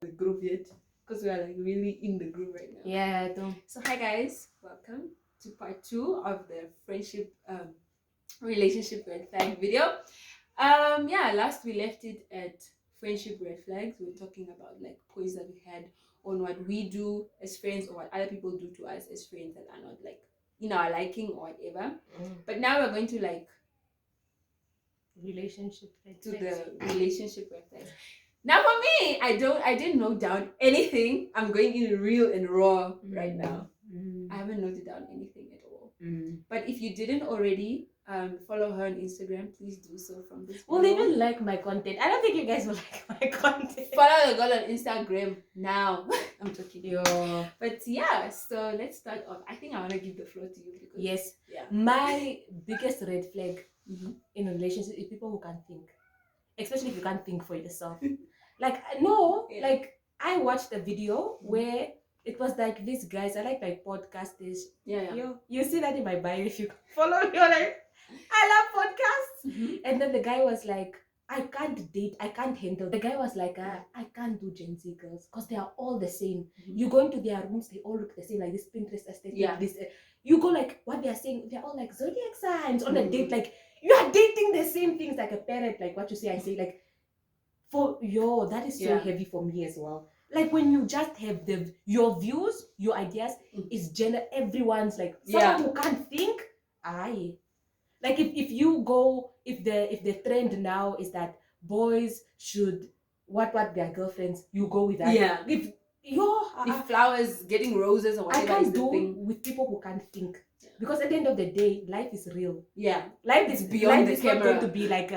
the groove yet because we are like really in the groove right now. Yeah, I do. So hi guys, welcome to part 2 of the friendship relationship red flag video. Last we left it at friendship red flags. We were talking about like points that we had on what we do as friends or what other people do to us as friends that are not like in our liking or whatever. But now we're going to like Relationship red to flags. the relationship red flags. Now for me, I didn't note down anything. I'm going in real and raw right now. I haven't noted down anything at all. But if you didn't already follow her on Instagram, please do so from this Will video. they even like my content? I don't think you guys will like my content. Follow the girl on Instagram now. I'm joking. Yo. But yeah, so let's start off. I think I want to give the floor to you because Yes. yeah. My biggest red flag in a relationship is people who can't think. Especially if you can't think for yourself. Like, no, like I watched a video where it was like these guys, I like podcasters. Yeah. Yo, you see that in my bio if you follow me. You're like, I love podcasts. And then the guy was like, I can't date, I can't handle. The guy was like, I can't do Gen Z girls because they are all the same. You go into their rooms, they all look the same, like this Pinterest aesthetic. This, you go like what they're saying, they're all like zodiac signs on a date. Like you are dating the same things like a parent, like what you say, I say, like that is so heavy for me as well. Like when you just have your views, your ideas is everyone's like someone who can't think. Like if you go, if the trend now is that boys should what their girlfriends, you go with that. If flowers getting roses or whatever, I can't do with people who can't think. Because at the end of the day, life is real. Life is beyond the camera. Not going to be like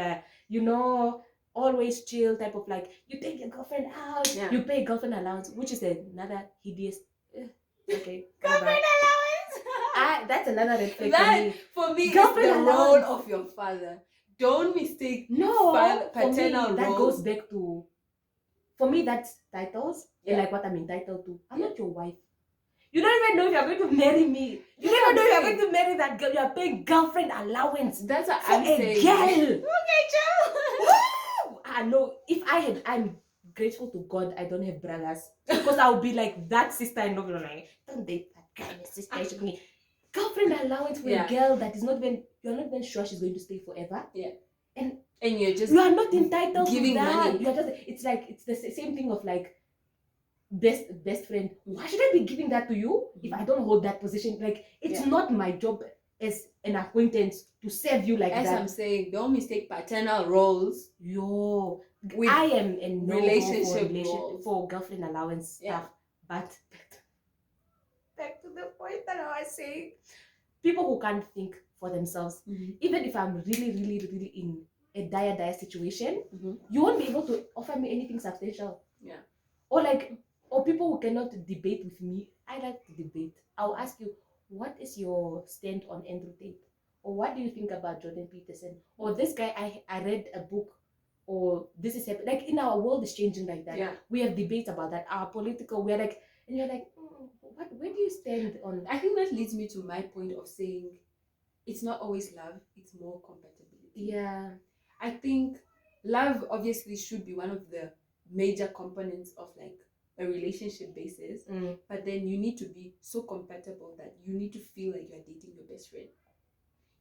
always chill type of like you take your girlfriend out, you pay girlfriend allowance, which is another hideous. Okay, girlfriend allowance. That's another red flag for me. Girlfriend is the role of your father. Don't mistake paternal role. That goes back to, for me, that's titles and like what I'm entitled to. I'm not your wife. You don't even know if you're going to marry me. You don't even know if you're going to marry that girl. You're paying girlfriend allowance. That's what I'm saying. Girl. Okay, Joe. I know if I'm grateful to God I don't have brothers. Because I'll be like that sister and not like, don't date that guy, my sister. She me girlfriend allowance for a girl that is not even, you're not even sure she's going to stay forever. And you are not entitled giving to that. Money. You're just, it's like, it's the same thing of like best friend. Why should I be giving that to you if I don't hold that position? Like it's not my job as an acquaintance to serve you like that. As I'm saying, don't mistake paternal roles. I am in relationship for girlfriend allowance stuff. But back to the point that I was saying, people who can't think for themselves, even if I'm really in a dire situation, you won't be able to offer me anything substantial. Or people who cannot debate with me. I like to debate. I'll ask you, what is your stand on Andrew Tate? Or what do you think about Jordan Peterson? Or this guy, I read a book, or this is happening. Like in our world is changing like that. We have debates about that. Our political, we're like, and you're like, where do you stand on? I think that leads me to my point of saying it's not always love, it's more compatibility. I think love obviously should be one of the major components of like a relationship basis, but then you need to be so compatible that you need to feel like you're dating your best friend.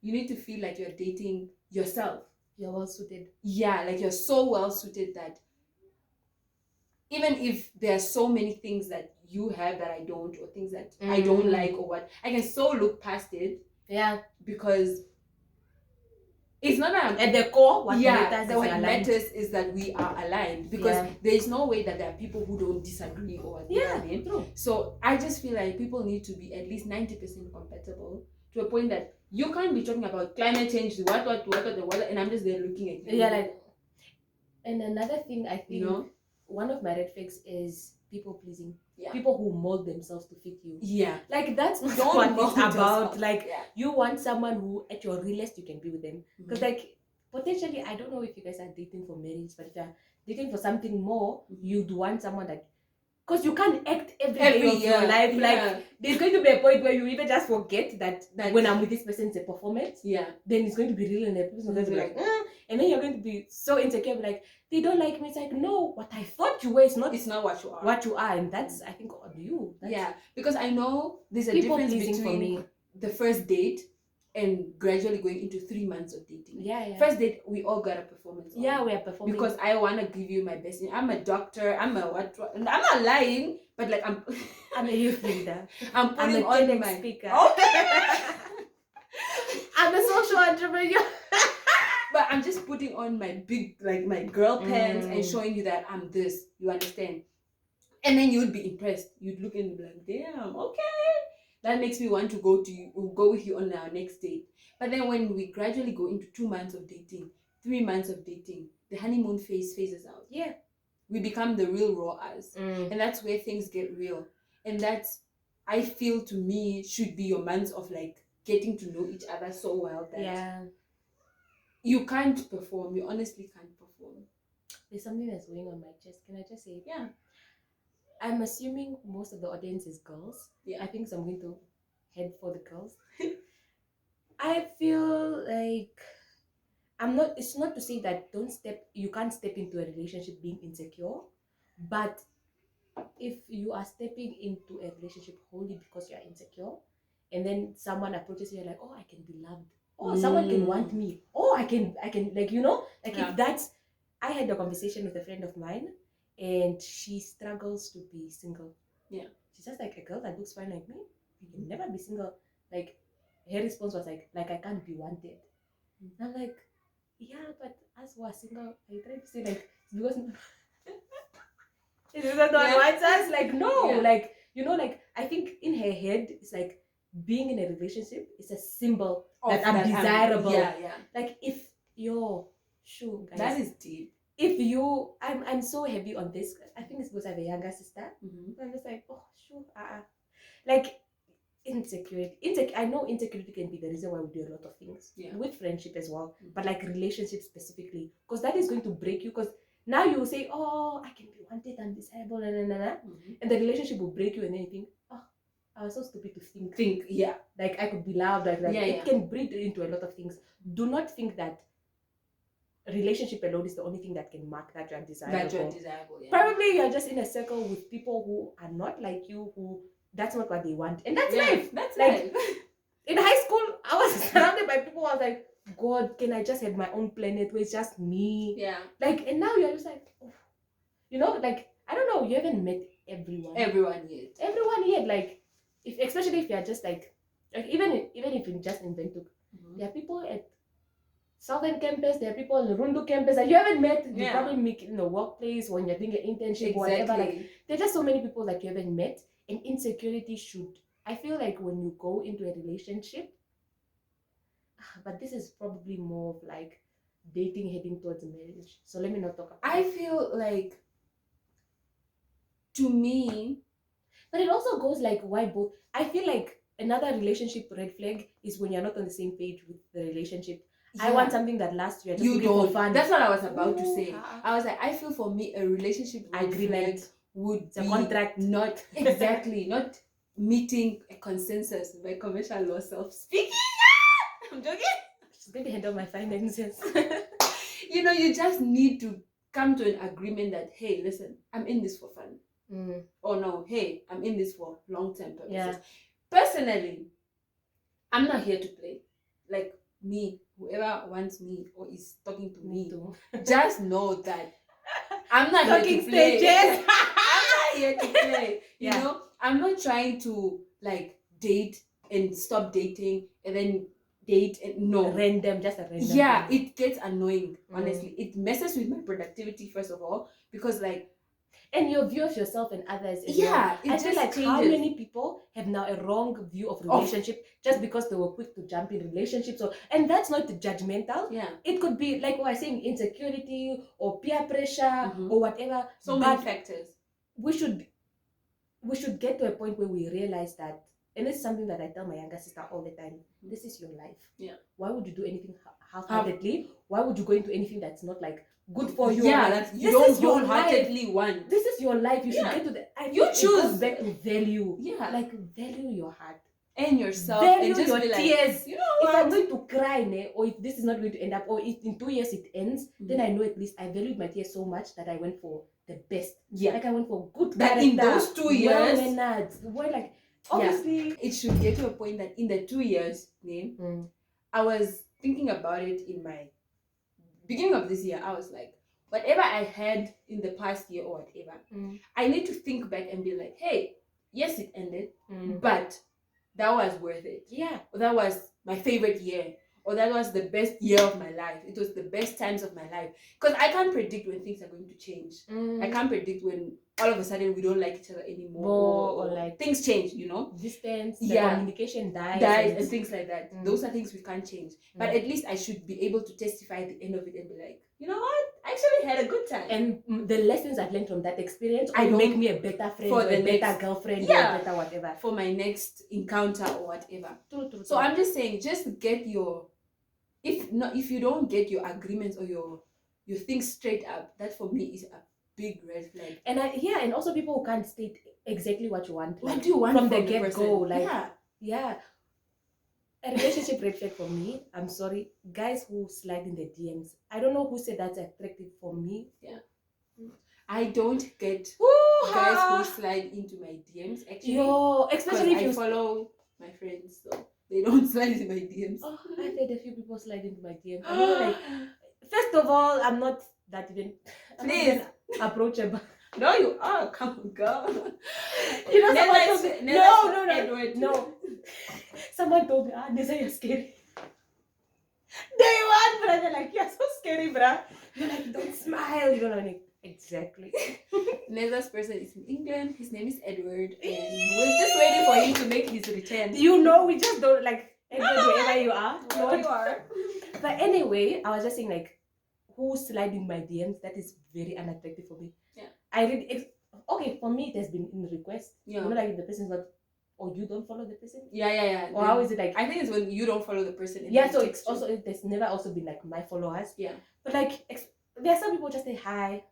You need to feel like you're dating yourself. You're well suited. Like you're so well suited that even if there are so many things that you have that I don't, or things that I don't like, or what, I can so look past it. Because it's not at the core. What matters is that we are aligned. Because there is no way that there are people who don't disagree or whatever. True. So I just feel like people need to be at least 90% compatible to a point that you can't be talking about climate change, what, and I'm just there looking at you. And another thing I think, one of my red flags is people pleasing. People who mold themselves to fit you. Like that's not what it's about. Like you want someone who at your realest you can be with them. Because like potentially, I don't know if you guys are dating for marriage, but if you're dating for something more, you'd want someone that Because you can't act every day of your life. Like, there's going to be a point where you even just forget that when I'm with this person, it's a performance. Yeah. Then it's going to be real, and the person's going to be like, and then you're going to be so insecure, like, they don't like me. It's like, no, what I thought you were is not. It's not what you are. What you are, and that's, I think, on you. Because I know there's a people difference pleasing between for me. The first date and gradually going into 3 months of dating. First date, we all got a performance. We are performing. Because I want to give you my best. I'm a doctor. I'm a what? I'm not lying, but like I'm a youth leader. I'm putting on my speaker. I'm a social entrepreneur. But I'm just putting on my big, like my girl pants and showing you that I'm this. You understand? And then you'd be impressed. You'd look and be like, damn, okay. That makes me want to go with you on our next date. But then when we gradually go into 2 months of dating, 3 months of dating, the honeymoon phase phases out. Yeah. We become the real raw us. And that's where things get real. And that's, I feel, to me, should be your months of like getting to know each other so well that you can't perform. You honestly can't perform. There's something that's going on my chest. Can I just say it? Yeah. I'm assuming most of the audience is girls. Yeah. I think so. I'm going to head for the girls. I feel like it's not to say that you can't step into a relationship being insecure, but if you are stepping into a relationship wholly because you are insecure, and then someone approaches you, you're like, oh, I can be loved. Oh, someone can want me. Oh, I can like, if that's, I had a conversation with a friend of mine, and she struggles to be single. Yeah. She's just like, a girl that looks fine like me, you can never be single. Like, her response was like I can't be wanted. I'm like, yeah, but as who are single, are you trying to say like, because it's not wants us? Like, no, like, like, I think in her head, it's like being in a relationship is a symbol that I'm desirable. Like, if you're sure, guys, that is deep. If you, I'm so heavy on this. I think it's because I have a younger sister. I'm just like, oh, sure, like, insecurity. I know insecurity can be the reason why we do a lot of things with friendship as well, but like relationships specifically, because that is going to break you. Because now you will say, oh, I can be wanted and desirable, and the relationship will break you, and then you think, oh, I was so stupid to think, like I could be loved, like that. It can breed into a lot of things. Do not think that relationship alone is the only thing that can mark that you're desirable. Probably you're just in a circle with people who are not like you, who that's not what they want, and that's life. That's like life. In high school, I was surrounded by people who was like, God, can I just have my own planet where it's just me? Yeah. Like, and now you're just like, oh. Like, I don't know, you haven't met everyone. Everyone yet. Like, especially if you're just like even if you just invent to, there are people at Southern campus, there are people in the Rundu campus that you haven't met. You probably meet in the workplace when you're doing an internship or whatever. Like, there are just so many people that you haven't met. And insecurity I feel like when you go into a relationship, but this is probably more of like dating heading towards marriage. So let me not talk about I feel like, to me, but it also goes like, why both? I feel like another relationship red flag is when you're not on the same page with the relationship. I want something that lasts. You're just looking for fun. That's what I was about to say. I was like, I feel for me a relationship agreement would be a contract, not exactly not meeting a consensus by commercial law self-speaking. I'm joking. She's going to handle my finances. You just need to come to an agreement that, hey, listen, I'm in this for fun. Or no, hey, I'm in this for long-term purposes. Yeah. Personally, I'm not here to play. Like, me, whoever wants me or is talking to me, just know that I'm not here to play. I'm not here to play. You know, I'm not trying to like date and stop dating and then date and just a random. Yeah, it gets annoying. Honestly, it messes with my productivity first of all, because like. And your view of yourself and others. I feel like changes. How many people have now a wrong view of relationship just because they were quick to jump in relationships? And that's not judgmental. Yeah. It could be like what I was saying, insecurity or peer pressure or whatever. So many factors. We should get to a point where we realize that, and it's something that I tell my younger sister all the time. This is your life. Yeah. Why would you do anything half-heartedly? Why would you go into anything that's not like good for you. Yeah, like, that you don't wholeheartedly want. This is your life. You should get to the. You choose. It goes back to value. Yeah, like value your heart and yourself, value and just your be like, tears. you know if what? I'm going to cry, or if this is not going to end up, or if in 2 years it ends, then I know at least I valued my tears so much that I went for the best. Yeah, like I went for good that character, in those 2 years, well, like obviously it should get to a point that in the 2 years, I was thinking about it in my beginning of this year. I was like, whatever I had in the past year or whatever, I need to think back and be like, hey, yes, it ended, but that was worth it. Yeah, that was my favorite year, or that was the best year of my life. It was the best times of my life, because I can't predict when things are going to change. I can't predict when all of a sudden we don't like each other anymore, or like things change, distance, the communication dies and things like that. Those are things we can't change, but at least I should be able to testify at the end of it and be like, you know what, I actually had a good time, and the lessons I've learned from that experience will make me a better friend, or a better girlfriend, or a better whatever for my next encounter or whatever. True. So I'm just saying, just get your, if you don't get your agreements or your things straight up, that for me is a big red flag. And and also people who can't state exactly what you want. What do you want from the get-go? Like, yeah. A relationship red flag for me, I'm sorry, guys who slide in the DMs. I don't know who said that's attractive for me. Yeah. I don't get guys who slide into my DMs, actually. Especially if you follow my friends, so they don't slide into my DMs. Oh, I've had a few people slide into my DMs. I mean, like, first of all, I'm not that even approachable. No, you are. Come on, girl. No. Someone told me, Neza, you're scary. Day one, brother, like, you're so scary, bruh. You're like, don't smile. You're like, exactly. Neza's person is in England. His name is Edward, and we're just waiting for him to make his return. We just don't like Edward, wherever you are. Wherever you are. But anyway, I was just saying, like, who slide in my DMs? That is very unattractive for me. Yeah. I really okay, for me it has been in request. Yeah. Like if the person's not, or you don't follow the person. Yeah. Or how is it like? I think it's when you don't follow the person. So it's also, there's never also been like my followers. Yeah. But like there are some people just say hi,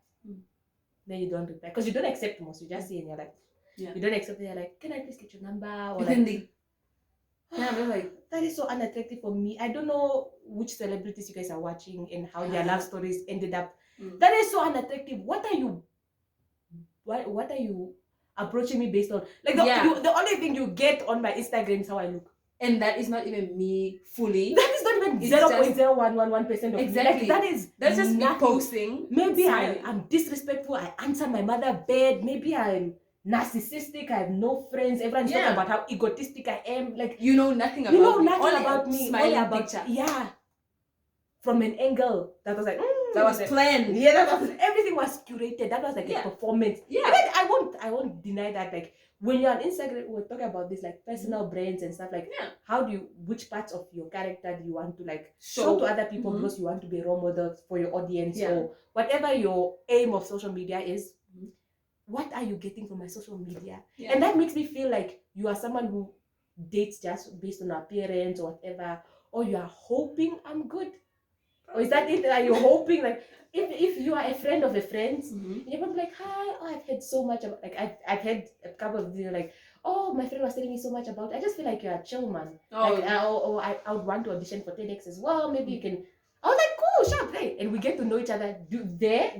then you don't reply because you don't accept most. You just say and you're like, you don't accept it. You're like, can I please get your number? Or like, I'm like, that is so unattractive for me. I don't know which celebrities you guys are watching and how their love stories ended up. That is so unattractive. What are you approaching me based on? Like the only thing you get on my Instagram is how I look. And that is not even me fully. That is not even 0.0111% of exactly. Like, that's just me posting. Maybe I'm disrespectful. I answer my mother bad. Maybe I'm narcissistic. I have no friends. Everyone's talking about how egotistic I am. Like, you know nothing about me. Nothing about me. Smiling about picture. Yeah. From an angle that was like that was planned. Yeah, everything was curated. That was like a performance. Yeah. I won't deny that. Like, when you're on Instagram, we're talking about this like personal brands and stuff. Like, which parts of your character do you want to like show to other people because you want to be a role model for your audience or whatever your aim of social media is? What are you getting from my social media? Yeah. And that makes me feel like you are someone who dates just based on appearance or whatever, or you are hoping I'm good. Or is that it? Are you hoping like if you are a friend of a friend, you're probably like, hi, I've heard so much about, like I've had a couple of videos like, oh, my friend was telling me so much about it. I just feel like you're a chill man. Like, I would want to audition for TEDx as well. Maybe you can. I was like, cool, sharp, right? And we get to know each other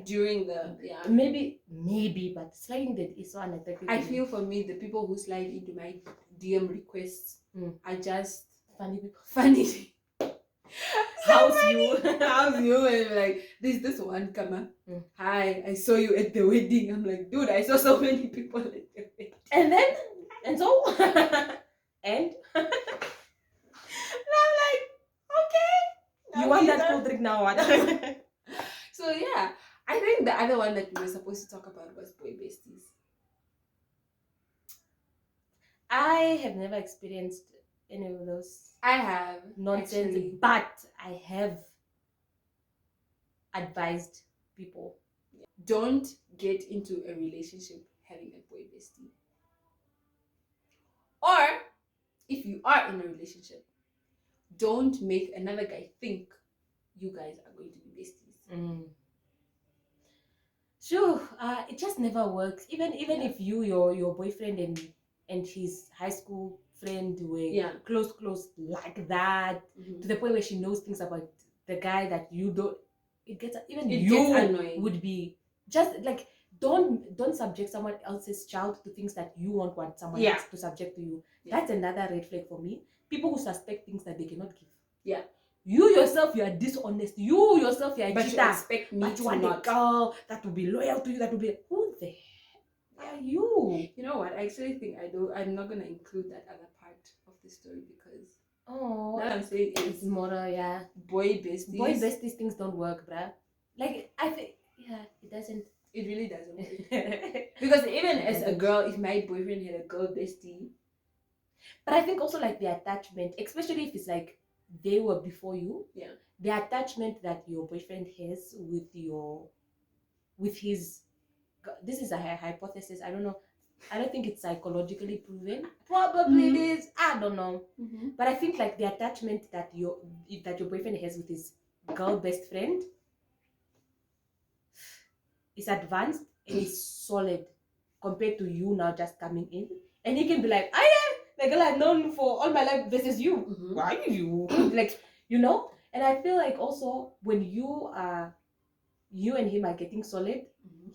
during the maybe, but sliding that is so unattractive. I feel for me, the people who slide into my DM requests are just funny people. Funny. How's you? And like, this one come hi, I saw you at the wedding. I'm like, dude, I saw so many people at the wedding. And and I'm like, okay, you want that cool drink now? What? So yeah, I think the other one that we were supposed to talk about was boy besties. I have never experienced any of those. I have nonsense, actually. But I have advised people, don't get into a relationship having a boy bestie. Or if you are in a relationship, don't make another guy think you guys are going to be besties. Sure, it just never works. Even if your boyfriend and his high school friend were close like that, to the point where she knows things about the guy that you don't. It gets annoying. Would be just like don't subject someone else's child to things that you want someone else to subject to you. That's another red flag for me. People who suspect things that they cannot give. Yeah. You yourself, you are dishonest. You yourself, you are but cheater. You expect me but to you want not. a girl that will be loyal to you. That will be who the hell are you? You know what? I actually think I'm not gonna include that other part of the story because now I'm saying it's moral. Yeah. Boy besties Things don't work, bruh. Like I think it doesn't. It really doesn't work. Because even as a girl, if my boyfriend had a girl bestie. But I think also like the attachment, especially if it's like they were before you. Yeah. The attachment that your boyfriend has with his, this is a hypothesis. I don't know. I don't think it's psychologically proven. Probably it is. I don't know. But I think like the attachment that your boyfriend has with his girl best friend is advanced and is solid compared to you now just coming in. And he can be like, the girl I've known for all my life versus you. Why are you? Like, you know? And I feel like also when you and him are getting solid,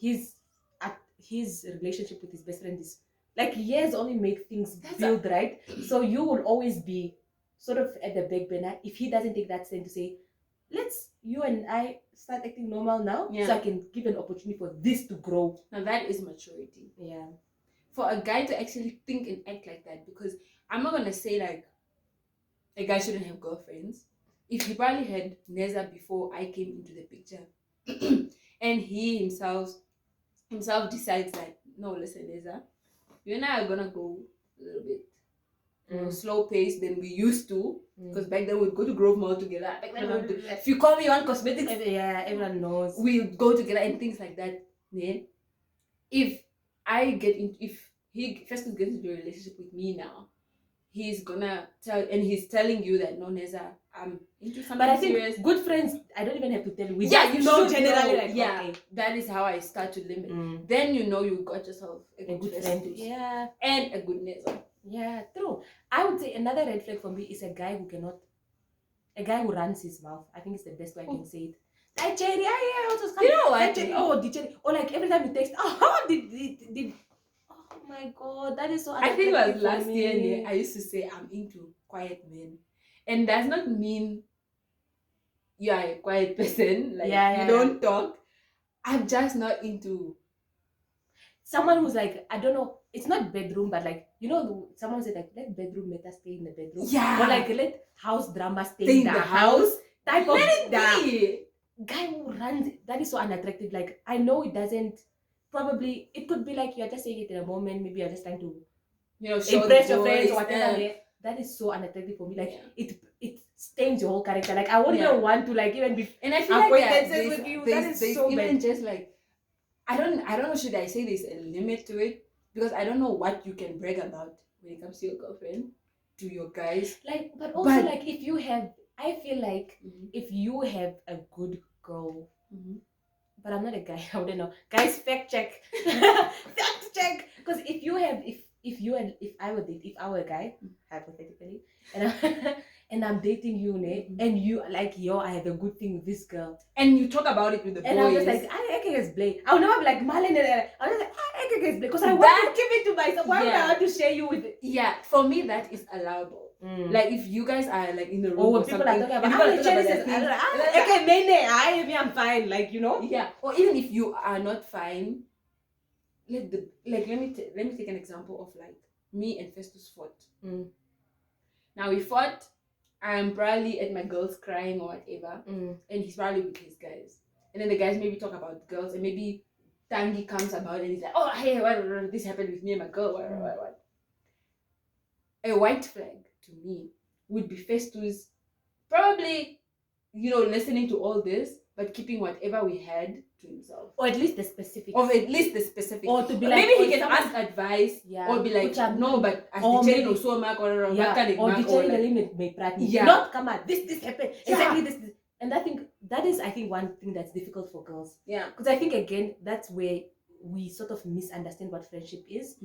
his relationship with his best friend is like years only make things build, right? So you will always be sort of at the back burner if he doesn't take that stand to say, let's you and I start acting normal now, so I can give an opportunity for this to grow. Now that is maturity. Yeah. For a guy to actually think and act like that, because I'm not gonna say like a guy shouldn't have girlfriends. If he probably had Neza before I came into the picture, and he himself decides that no, listen, Neza, you and I are gonna go a little bit slow pace than we used to, because back then we'd go to Grove Mall together. Back then if you call me on cosmetics, everyone knows, we'll go together and things like that. Yeah. If he first gets into a relationship with me now, he's gonna he's telling you that no, Neza, I'm into something. But I think serious. Good friends, I don't even have to tell you. You know generally, like, okay, that is how I start to limit. Then you know you got yourself a good friend. Yeah. And a good Neza. Yeah, true. I would say another red flag for me is a guy who runs his mouth. I think it's the best way I can say it. Like Cherry, you know what? Did Cherry? Or like every time you text, did oh my god, that is so I think it was last year I used to say I'm into quiet men. And does not mean you are a quiet person, like you don't talk. I'm just not into someone who's like, I don't know, it's not bedroom, but like, you know, someone said like, let bedroom matter stay in the bedroom. Yeah. Or like, let house drama stay in the house. Type of guy who runs, that is so unattractive. Like, I know it doesn't, probably, it could be like you're just saying it in a moment, maybe you're just trying to, impress your friends or whatever. That is so unattractive for me. Like, it stains your whole character. Like, I won't even want to like even be and I feel acquaintances with you. That is so even bad. Just like, I don't know, should I say there's a limit to it? Because I don't know what you can brag about when it comes to your girlfriend, to your guys. Like, but also like if you have, I feel like if you have a good girl, but I'm not a guy, I wouldn't know. Guys, fact check. Fact check. Because if I were a guy, hypothetically, and I'm dating you, and you like, I have a good thing with this girl, and you talk about it with the boys, and I'm just like, I can just play. I'll never be like Marlene, I'll just like, I can just play, because I want to keep it to myself. Why would I want to share you with it? Yeah, for me that is allowable. Like if you guys are like in the room, or people are talking about, I'm fine, like, you know. Yeah, or even if you are not fine, let me take an example of like me and Festus fought. Now we fought. I'm probably at my girls crying or whatever, and he's probably with his guys. And then the guys maybe talk about girls, and maybe Tangi comes about and he's like, oh, hey, what, this happened with me and my girl, what. A white flag to me would be Festus probably, listening to all this, but keeping whatever we had to himself. Or at least the specifics. Or to be like, maybe he can ask advice, or be like, no, but as the cherry no so mark or the cherry may practice. Not come out. This happened. Exactly this. And I think that is, I think, one thing that's difficult for girls. Yeah. Because I think, again, that's where we sort of misunderstand what friendship is.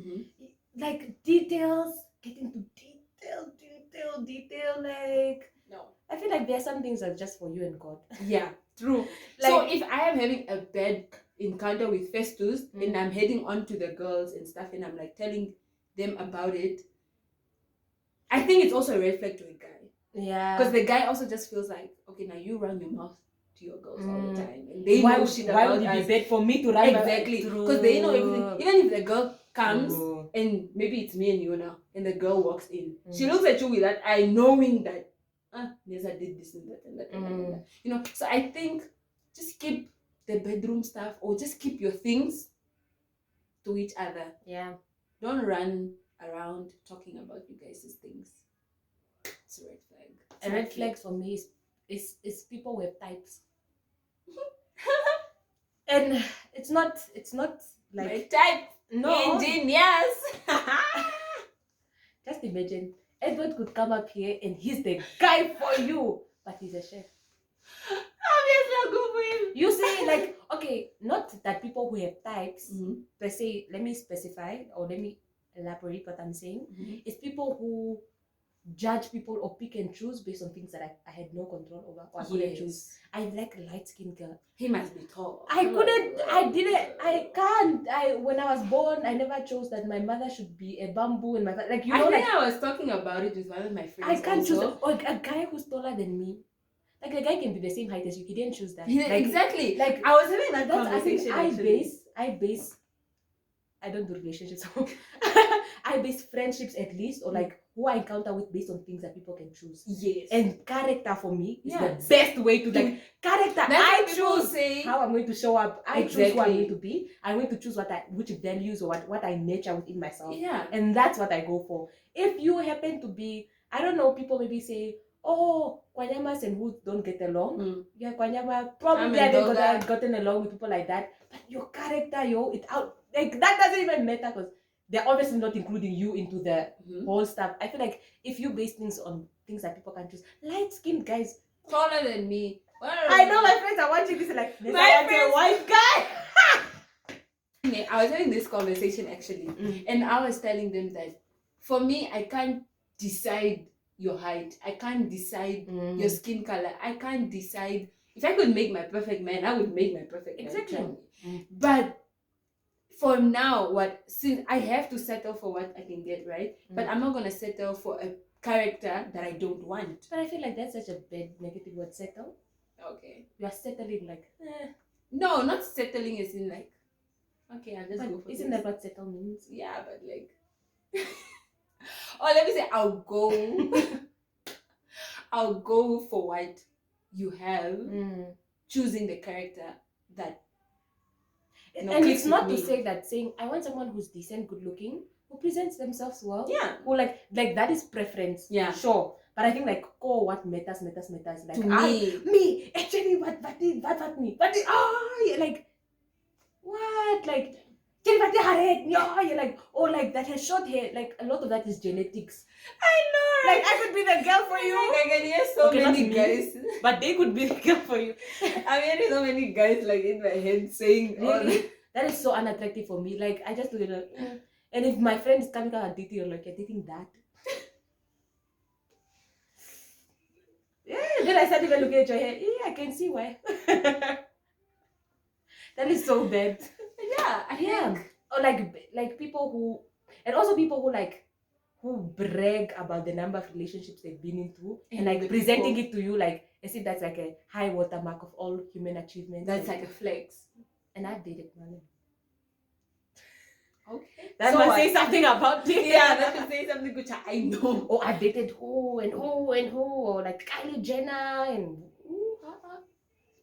Like details, getting to detail. Like, no. I feel like there are some things that are just for you and God. Yeah, true. Like, so if I am having a bad encounter with Festus and I'm heading on to the girls and stuff and I'm like telling them about it, I think it's also a red flag to a guy. Yeah. Because the guy also just feels like, okay, now you run your mouth to your girls all the time. And they know shit about us. Why would it be bad for me to run? Exactly. Because they know everything. Even if the girl comes and maybe it's me and you now, and the girl walks in, she looks at you with that eye, knowing that Neza did this and that and that and that. You know, so I think just keep the bedroom stuff or just keep your things to each other. Yeah. Don't run around talking about you guys' things. It's a red flag. A red flag for me is people with types. And it's not like my type. No. Engineers. Just imagine Edward could come up here and he's the guy for you, but he's a chef. Obviously, I'll go for him. You see, like, okay, not that people who have types, per se, let me specify or let me elaborate what I'm saying. It's people who judge people or pick and choose based on things that I had no control over or I couldn't choose. I like a light-skinned girl. He must be tall. I can't. When I was born, I never chose that my mother should be a bamboo and my father, like, you know, I was talking about it with one of my friends. I can't choose or a guy who's taller than me. Like, the guy can be the same height as you. He didn't choose that. Like, exactly. Like, I was having that conversation. I don't do relationships. I base friendships at least, or like who I encounter with based on things that people can choose. Yes. And character for me is the best way to like character. I choose how I'm going to show up. I choose who I'm going to be. I'm going to choose which values or what I nurture within myself. Yeah. And that's what I go for. If you happen to be, I don't know, people maybe say, oh, Kwanyamas and Woods don't get along. Yeah, Kwanyama probably haven't gotten along with people like that. But your character, it out, like, that doesn't even matter because they're obviously not including you into the whole stuff. I feel like if you base things on things that people can choose, light-skinned guys taller than me. I know my friends are watching this like, my friend, white guy. I was having this conversation actually, and I was telling them that for me, I can't decide your height. I can't decide your skin color. I can't decide. If I could make my perfect man, I would make my perfect man. But for now, since I have to settle for what I can get, right? But I'm not gonna settle for a character that I don't want. But I feel like that's such a bad negative word, settle. Okay. You are settling like No, not settling as in like, okay, I'll just go for isn't that what settle means? Yeah, but like or let me say I'll go for what you have, choosing the character that and it's not to say that saying I want someone who's decent, good looking, who presents themselves well. Yeah. Who like that is preference. Yeah. Sure. But I think like what matters. Like to me actually what me. Like what? Like you're like, oh, like that has short hair. Like a lot of that is genetics. I know. Like I could be the girl for you. I can hear so many guys, but they could be the girl for you. I'm hearing so many guys like in my head saying, really? That is so unattractive for me. Like I just look at it. And if my friend is coming out and dating, you're like, you're dating that. Yeah. Then I start even looking at your hair. Yeah, I can see why. That is so bad. Yeah, I think. Or like people who, and also people who brag about the number of relationships they've been into and like presenting it to you like as if that's like a high watermark of all human achievements. That's like a flex. And I've dated one. Okay. That must say something about it. Yeah, that should say something which I know. Oh, I've dated who and who and who, or like Kylie Jenner and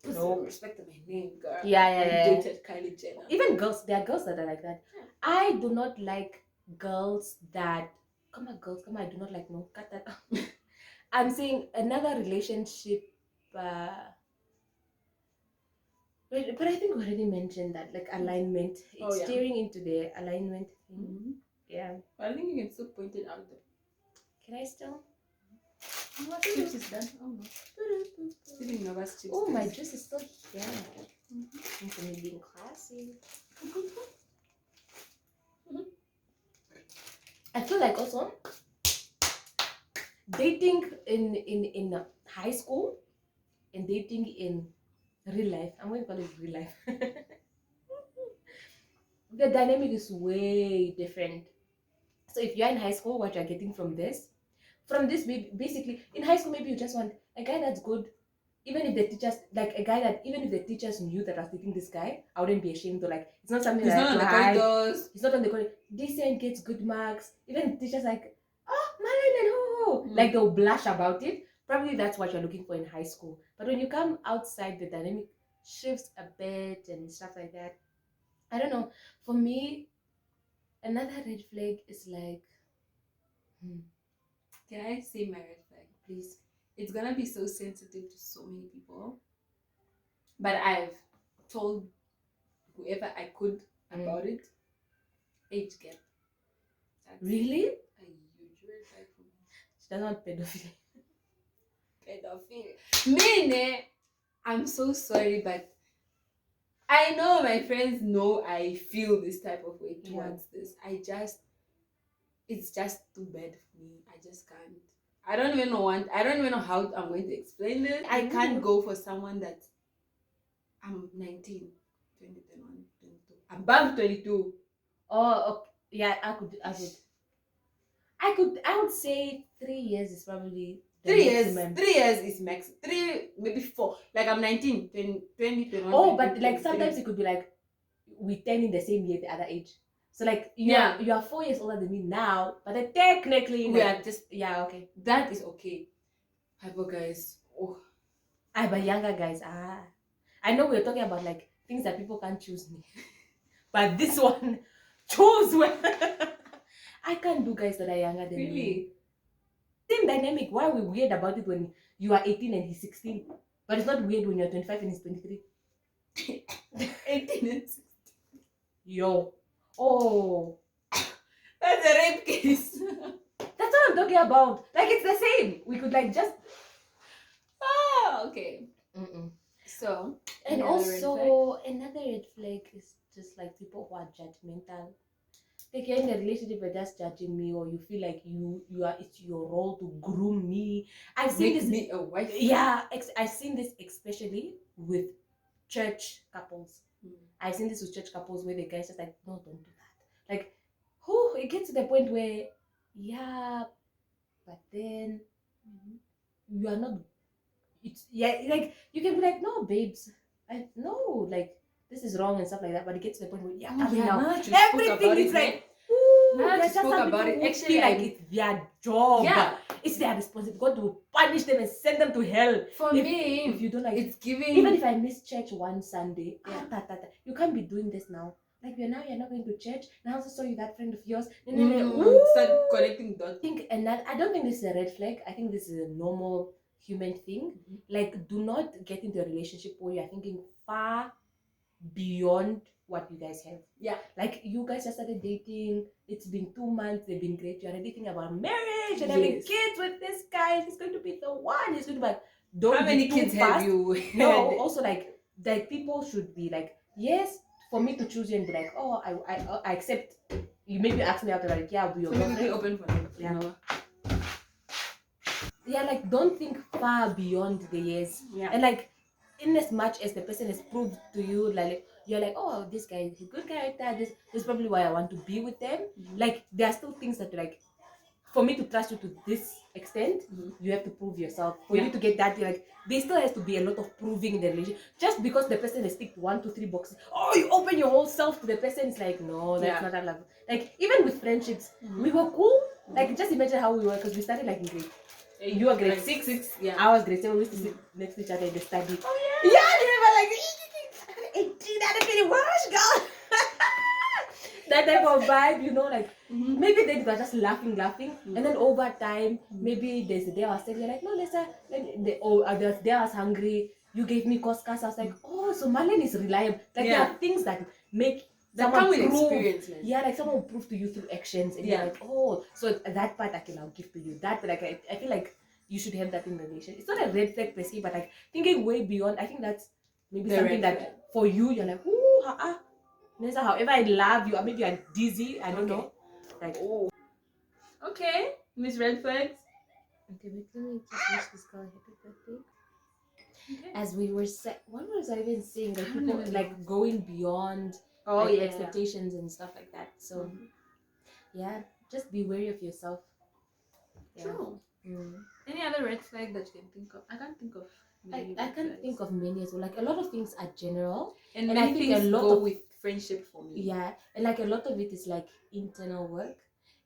no respect to my name, girl. Yeah. I dated Kylie Jenner. Even girls, there are girls that are like that. Yeah. I do not like girls that come on, I do not like, no, cut that out. I'm saying another relationship, but I think we already mentioned that, like alignment. It's steering into the alignment thing. Yeah. But I think you can still point it out though. Can I still? What chips is done? Oh no. Didn't know what's chips. Oh, my juice is still here. For me being classy. I feel like also dating in high school and dating in real life. I'm going to call it real life. The dynamic is way different. So if you're in high school, what you're getting from this, basically in high school, maybe you just want a guy that's good. Even if the teachers, like a guy that, even if the teachers knew that I was dating this guy, I wouldn't be ashamed to, like, it's not something It's that not on the corridors. It's not on the corridor. Decent, gets good marks. Even the teachers like, oh, Marlene and ho. Like they'll blush about it. Probably that's what you're looking for in high school. But when you come outside, the dynamic shifts a bit and stuff like that. I don't know. For me, another red flag is like, Can I say my red flag, please? It's gonna be so sensitive to so many people, but I've told whoever I could about it. Age gap. That's really? a huge red flag for me. She doesn't want pedophilia. Pedophilia. I'm so sorry, but I know my friends know I feel this type of way towards this. It's just too bad for me. I just can't. I don't even know how I'm going to explain it. I can't go for someone that I'm 19, 20, 21, 22. Above 22. Oh, okay. Yeah, I would say 3 years is probably the 3 years. maximum. 3 years is max. 3, maybe 4. Like I'm 19, 20, 21. Oh, but like sometimes it could be like we turn in the same year, the other age. So like you are 4 years older than me now, but then technically we are just okay. That is okay. Hyper guys. Oh. But younger guys, I know we're talking about like things that people can't choose me. But this one, choose well. I can't do guys that are younger than me. Same dynamic. Why are we weird about it when you are 18 and he's 16? But it's not weird when you're 25 and he's 23. 18 and 16. Yo. Oh. That's a rape case. That's what I'm talking about. Like, it's the same. We could like just... Oh, okay. So, and also another red flag is just like people who are judgmental. Like you're in a relationship and just judging me, or you feel like it's your role to groom me. I've seen this. Me a wife. Yeah, I've seen this especially with church couples. I've seen this with church couples where the guy's just like, no, don't do that. Like, it gets to the point where, but then you are not. Like you can be like, no, babes, no, like this is wrong and stuff like that. But it gets to the point where everything is like, let's talk about it. Actually, like it's their job. Yeah, it's their responsibility. God will punish them and send them to hell. For me, if you don't like, it's giving. Even if I miss church one Sunday, you can't be doing this now. Like you're not going to church. And I also saw you that friend of yours. Start connecting dots. I don't think this is a red flag. I think this is a normal human thing. Like, do not get into a relationship where you're thinking far beyond what you guys have. Like you guys just started dating, it's been 2 months, they've been great, you're already thinking about marriage and having kids with this guy. He's going to be the one. He's going to be like, don't. How many kids have you? No, also like people should be like, yes, for me to choose you and be like, oh, I accept. You maybe ask me out like, yeah, we are open for it. Like don't think far beyond the years. And like, in as much as the person has proved to you, like you're like, oh, this guy is a good character, this is probably why I want to be with them. Like there are still things that like, for me to trust you to this extent, you have to prove yourself. For you to get that, like there still has to be a lot of proving in the relationship. Just because the person has ticked 1, 2, 3 boxes, you open your whole self to the person, it's like, no, that's not that love. Like even with friendships, we were cool. Like just imagine how we were, because we started like in grade. You were grade 6. I was grade 7. We used to sit next to each other in the study. Oh yeah. They were like 18. That getting worse, girl. That type of vibe, like maybe they were just laughing, and then over time, maybe there's a day I was saying, you're like, no, Lisa, the day I was hungry, you gave me coscas. I was like, oh, so Marlene is reliable. Like there are things that make that come with experience, man. Like someone will prove to you through actions, and you're like, oh, so that part I can now give to you. That, but like I feel like you should have that in the relation. It's not a red flag per se, but like thinking way beyond. I think that's maybe something that for you, you're like, ooh, Neza, however I love you, or maybe you're dizzy, I don't know. Like, oh. Okay, Miss Red Flags. Okay, wait, let me just wish this girl a happy birthday. Okay. As we were what was I even saying? Like people like going beyond expectations and stuff like that. So yeah, just be wary of yourself. True. Any other red flag that you can think of? I can't think of many. I can't think of many as well. Like a lot of things are general, and I think a lot go with friendship for me. Yeah, and like a lot of it is like internal work.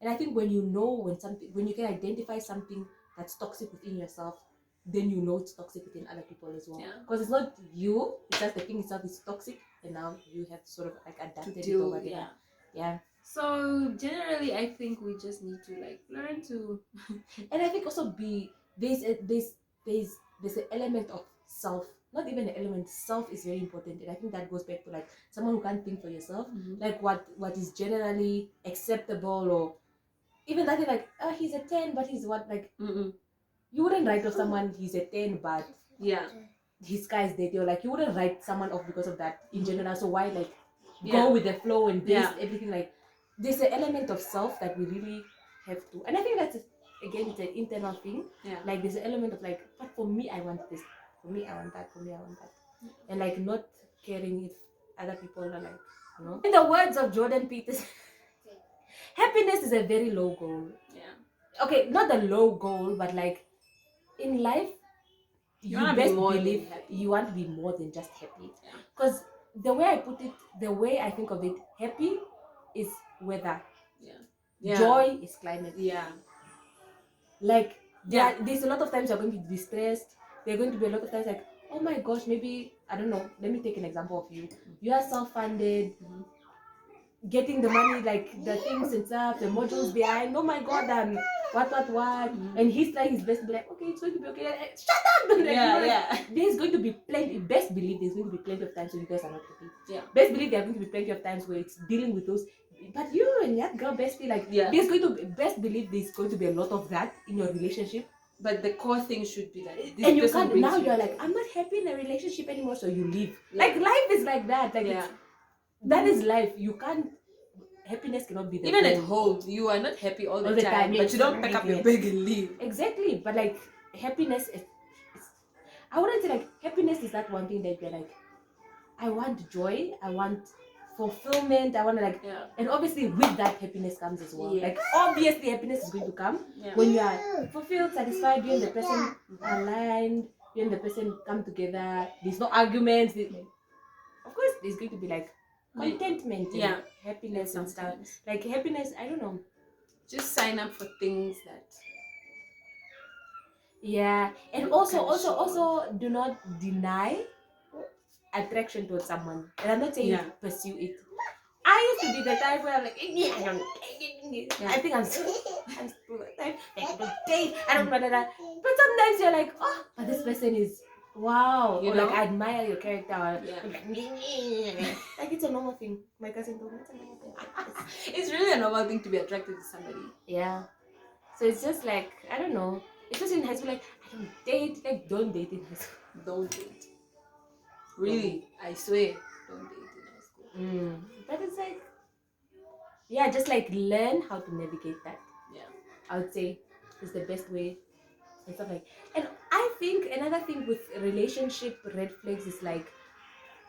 And I think when you know when you can identify something that's toxic within yourself, then you know it's toxic within other people as well. Because it's not you, it's just the thing itself is toxic, and now you have to sort of like adapt it or whatever. Yeah. So generally, I think we just need to like learn to, and I think also there's an element of self. Not even an element. Self is very important, and I think that goes back to like someone who can't think for yourself. Like what is generally acceptable, or even that like he's a 10, but he's what like you wouldn't write off someone he's a 10, but his guy is dirty, or like you wouldn't write someone off because of that in general. So why like go with the flow and base everything like there's an element of self that we really have to, and I think that's again it's an internal thing. Like there's an element of like, but for me I want this, for me I want that, for me I want that, and like not caring if other people are like, you know. In the words of Jordan Peterson, happiness is a very low goal. Okay, not a low goal, but like in life you best believe you want to be more than just happy. Because the way I put it, the way I think of it, happy is weather. Joy is climate. Like there's a lot of times you're going to be distressed. There are going to be a lot of times like, oh my gosh, maybe I don't know. Let me take an example of you. You are self-funded, getting the money, like the things and stuff, the modules behind. Oh my god, what? And he's trying his best to be like, okay, it's going to be okay. Like, shut up! Like, there's going to be plenty. Best believe there's going to be plenty of times when you guys are not happy. Best believe there are going to be plenty of times where it's dealing with those. But you and that girl, bestie, like, there's going to be, best believe there's going to be a lot of that in your relationship. But the core thing should be that this and you can't now you're like, I'm not happy in a relationship anymore, so you leave. Like life is like that. Like that is life. You can't. Happiness cannot be the even goal. At home you are not happy all the time, but you don't pack up your bag and leave. Exactly. But like happiness is I wouldn't say like happiness is that one thing that you're like, I want joy, I want fulfillment, I want to like and obviously with that happiness comes as well. Like obviously happiness is going to come when you are fulfilled, satisfied, you and the person aligned, you and the person come together, there's no arguments, of course there's going to be like contentment and happiness and stuff. Like happiness, I don't know. Just sign up for things that and also do not deny attraction towards someone. And I'm not saying pursue it. I used to be the type where I'm like, I think I'm still the type. I don't date. I don't blah, blah, blah. But sometimes you're like, oh, but this person is wow. Or like I admire your character. Like it's a normal thing. My cousin told me it's a normal thing. It's really a normal thing to be attracted to somebody. So it's just like, I don't know. Especially in high school, like I don't date. Like don't date in high school. Don't date. Really, I swear, don't date in high school. But it's like, just like learn how to navigate that. I would say is the best way and stuff like. And I think another thing with relationship red flags is like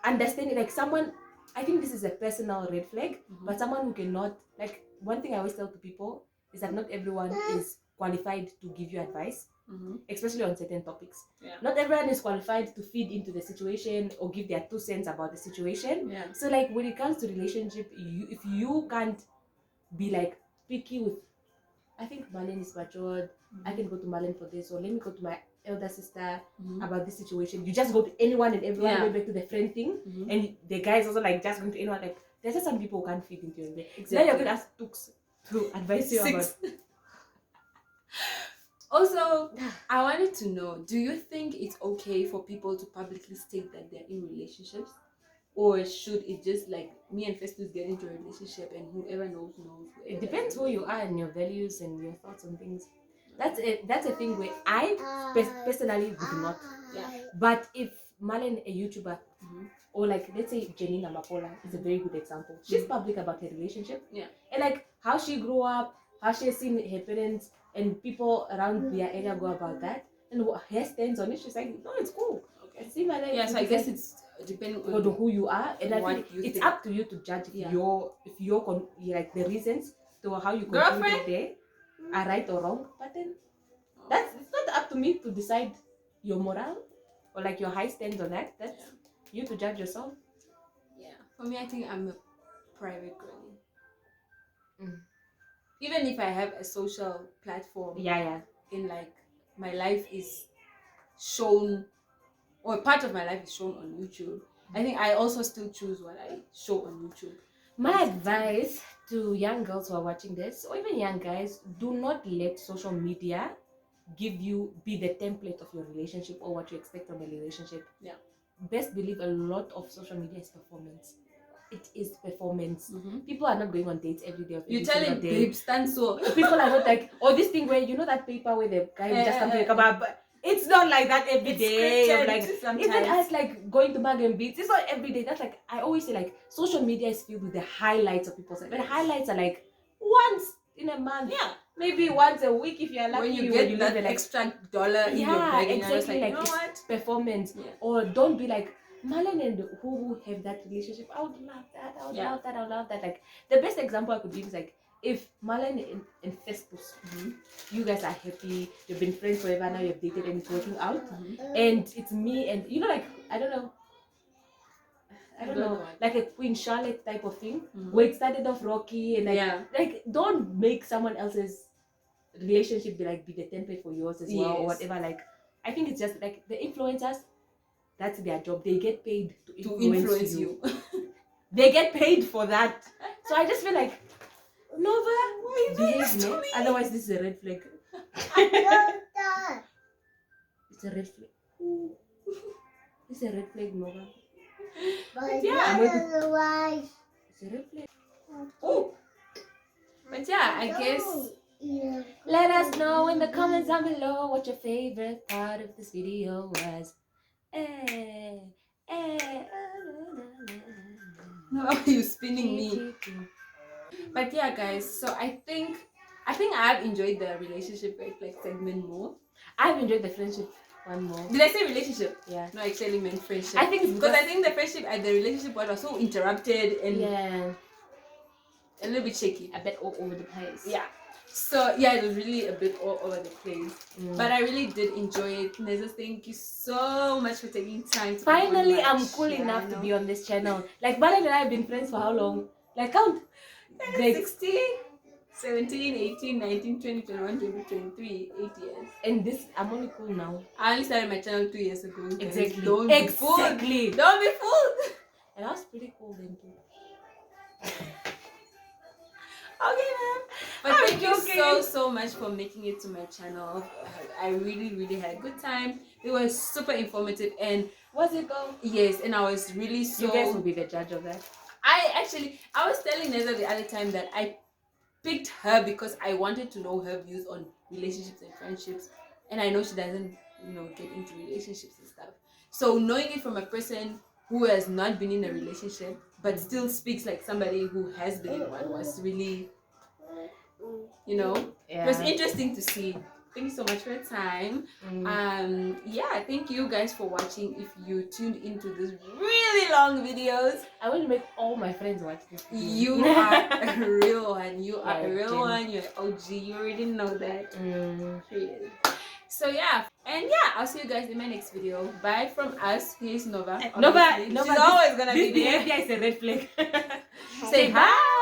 understanding like someone. I think this is a personal red flag, but someone who cannot like. One thing I always tell to people is that not everyone is qualified to give you advice. Especially on certain topics. Not everyone is qualified to feed into the situation or give their 2 cents about the situation. So like when it comes to relationship, if you can't be like picky with, I think Marlene is matured, I can go to Marlene for this, or let me go to my elder sister about this situation. You just go to anyone and everyone, go back to the friend thing, and the guy is also like just going to anyone. Like there's just some people who can't fit into your bed. Then you're going to ask Tux to advise you about. Also, I wanted to know, do you think it's okay for people to publicly state that they're in relationships? Or should it just like me and Festus get into a relationship and whoever knows? It depends who you are and your values and your thoughts on things. That's a thing where I personally would not. Yeah. But if Marlon, a YouTuber, or like let's say Janina Mapola is a very good example. She's public about her relationship. Yeah. And like how she grew up, how she has seen her parents and people around their area go about that, and what her stance on it. She's like, no, it's cool. Okay. See my life. Yeah, so I guess it's depending on who you are, and I think it's think. up to you to judge if you're like the reasons to how you concluded there are right or wrong. But then it's not up to me to decide your moral or like your high stands on that. That's you to judge yourself. Yeah, for me, I think I'm a private girl. Even if I have a social platform, in like my life is shown, or part of my life is shown on YouTube, I think I also still choose what I show on YouTube. My advice to young girls who are watching this, or even young guys, do not let social media be the template of your relationship or what you expect from a relationship. Yeah. Best believe a lot of social media is performance. It is performance. People are not going on dates every day. You telling babe stand so. People are not like, or this thing where you know that paper where the guy will just come to come up, but it's not like that every day. Like even as like going to Bag and Beats, it's not every day. That's like I always say, like social media is filled with the highlights of people's life. But the highlights are like once in a month. Yeah. Maybe once a week if you're lucky. When you get that extra dollar in your bag, and exactly. Like, you know what? Performance. Yeah. Or don't be like Marlon and who have that relationship. I would love that. I would love that. Like the best example I could give is like if Marlon and Festus, you guys are happy, you've been friends forever, now you've dated and it's working out, and it's me and you know, like I don't know, like a Queen Charlotte type of thing, where it started off rocky and like don't make someone else's relationship be the template for yours as well or whatever. Like I think it's just like the influencers, that's their job. They get paid to influence you. They get paid for that. So I just feel like Nova, behave, me. Otherwise this is a red flag. It's a red flag. It's a red flag, Nova. But yeah, it's a red flag. Oh, but yeah, I guess. Let us know in the comments down below what your favorite part of this video was. No, you spinning me. But yeah, guys, so I think I've enjoyed the relationship red flag segment more. I've enjoyed the friendship one more. Did I say relationship? Yeah. No, I actually meant friendship. I think it's because I think the friendship and the relationship one was so interrupted and a little bit shaky. A bit all over the place. Yeah. So yeah, it was really a bit all over the place. But I really did enjoy it. Neza, thank you so much for taking time to finally I'm cool enough to be on this channel. Like Balan and I have been friends for how long? Like count. 16, 17, 18, 19, 20, 21, 22, 23, 8 years. And this, I'm only cool now. I only started my channel 2 years ago. Exactly. Don't be fooled. Don't be fooled. And I was pretty cool then too. Okay, man. But thank you so much for making it to my channel. I really had a good time. It was super informative and was it though? Yes, and I was really so. You guys will be the judge of that. I was telling Neza the other time that I picked her because I wanted to know her views on relationships and friendships, and I know she doesn't, get into relationships and stuff. So knowing it from a person who has not been in a relationship but still speaks like somebody who has been in one was really, it was interesting to see. Thank you so much for your time. Thank you guys for watching. If you tuned into this really long videos, I will make all my friends watch this video. You are a real one. You are a real one. You're OG. You already know that. So I'll see you guys in my next video. Bye from us. Here's Nova. Nova, she's always gonna be there. This behavior is a red flag. Say bye.